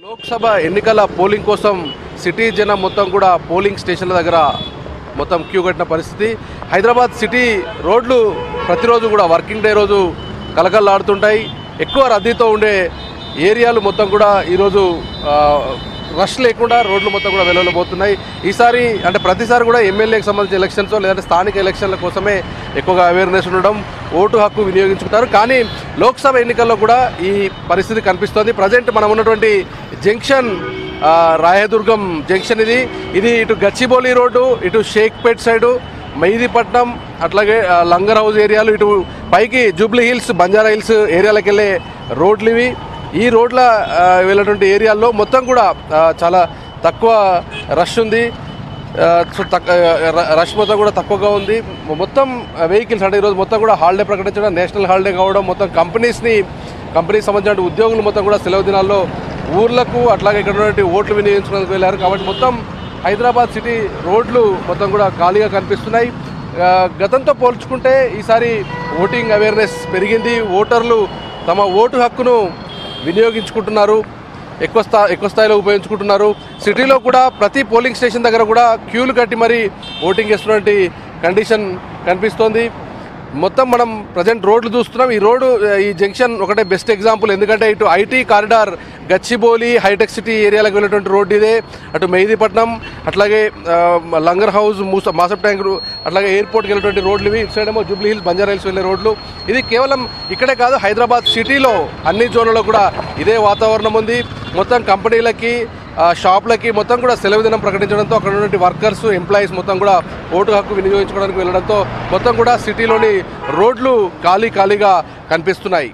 లోక్సభ ఎన్నికల పోలింగ్ కోసం సిటీ జనం మొత్తం కూడా పోలింగ్ స్టేషన్ల దగ్గర మొత్తం క్యూ కట్టిన పరిస్థితి. హైదరాబాద్ సిటీ రోడ్లు ప్రతిరోజు కూడా వర్కింగ్ డే రోజు కలకల్లాడుతుంటాయి. ఎక్కువ రద్దీతో ఉండే ఏరియాలు మొత్తం కూడా ఈరోజు రష్ లేకుండా రోడ్లు మొత్తం కూడా వెలువలబోతున్నాయి. ఈసారి అంటే ప్రతిసారి కూడా ఎమ్మెల్యేకి సంబంధించిన ఎలక్షన్స్ లేదంటే స్థానిక ఎలక్షన్ల కోసమే ఎక్కువగా అవేర్నెస్ ఉండడం, ఓటు హక్కు వినియోగించుకుంటారు. కానీ లోక్సభ ఎన్నికల్లో కూడా ఈ పరిస్థితి కనిపిస్తోంది. ప్రజెంట్ మనం ఉన్నటువంటి జంక్షన్ రాయదుర్గం జంక్షన్ ఇది ఇటు గచ్చిబౌలి రోడ్డు, ఇటు షేక్పేట్ సైడు, మెహదీపట్నం, అట్లాగే లంగర్ హౌస్ ఏరియాలు, ఇటు పైకి జూబ్లీ హిల్స్, బంజారా హిల్స్ ఏరియాలకు వెళ్ళే రోడ్లు ఇవి. ఈ రోడ్ల వెళ్ళేటువంటి ఏరియాల్లో మొత్తం కూడా చాలా తక్కువ రష్ ఉంది. రష్ మొత్తం కూడా తక్కువగా ఉంది. మొత్తం వెహికల్స్ అంటే ఈరోజు మొత్తం కూడా హాలిడే ప్రకటించడం, నేషనల్ హాలిడే కావడం, మొత్తం కంపెనీకి సంబంధించిన ఉద్యోగులు మొత్తం కూడా సెలవు దినాల్లో ఊర్లకు అట్లాగే ఇక్కడ ఉన్నటువంటి ఓట్లు వినియోగించుకోవడానికి వెళ్ళారు. కాబట్టి మొత్తం హైదరాబాద్ సిటీ రోడ్లు మొత్తం కూడా ఖాళీగా కనిపిస్తున్నాయి. గతంతో పోల్చుకుంటే ఈసారి ఓటింగ్ అవేర్నెస్ పెరిగింది. ఓటర్లు తమ ఓటు హక్కును వినియోగించుకుంటున్నారు, ఎక్కువ స్థాయిలో ఉపయోగించుకుంటున్నారు. సిటీలో కూడా ప్రతి పోలింగ్ స్టేషన్ దగ్గర కూడా క్యూలు కట్టి మరీ ఓటింగ్ చేస్తున్నటువంటి కండిషన్ కనిపిస్తోంది. మొత్తం మనం ప్రజెంట్ రోడ్లు చూస్తున్నాం. ఈ జంక్షన్ ఒకటే బెస్ట్ ఎగ్జాంపుల్. ఎందుకంటే ఇటు ఐటీ కారిడార్ గచ్చిబౌలి హైటెక్ సిటీ ఏరియాలకు వెళ్ళేటువంటి రోడ్డు ఇదే, అటు మెహదీపట్నం, అట్లాగే లంగర్ హౌస్, మాసప్ ట్యాంక్, అట్లాగే ఎయిర్పోర్ట్కి వెళ్ళేటువంటి రోడ్లు ఇవి. ఇటు సైడ్ ఏమో జూబ్లీ హిల్స్, బంజారా హిల్స్ వెళ్ళే రోడ్లు. ఇది కేవలం ఇక్కడే కాదు, హైదరాబాద్ సిటీలో అన్ని జోన్లలో కూడా ఇదే వాతావరణం ఉంది. మొత్తం కంపెనీలకి, షాపులకి మొత్తం కూడా సెలవు దినం ప్రకటించడంతో అక్కడ ఉన్నటువంటి వర్కర్స్, ఎంప్లాయీస్ మొత్తం కూడా ఓటు హక్కు వినియోగించుకోవడానికి వెళ్ళడంతో మొత్తం కూడా సిటీలోని రోడ్లు ఖాళీగా కనిపిస్తున్నాయి.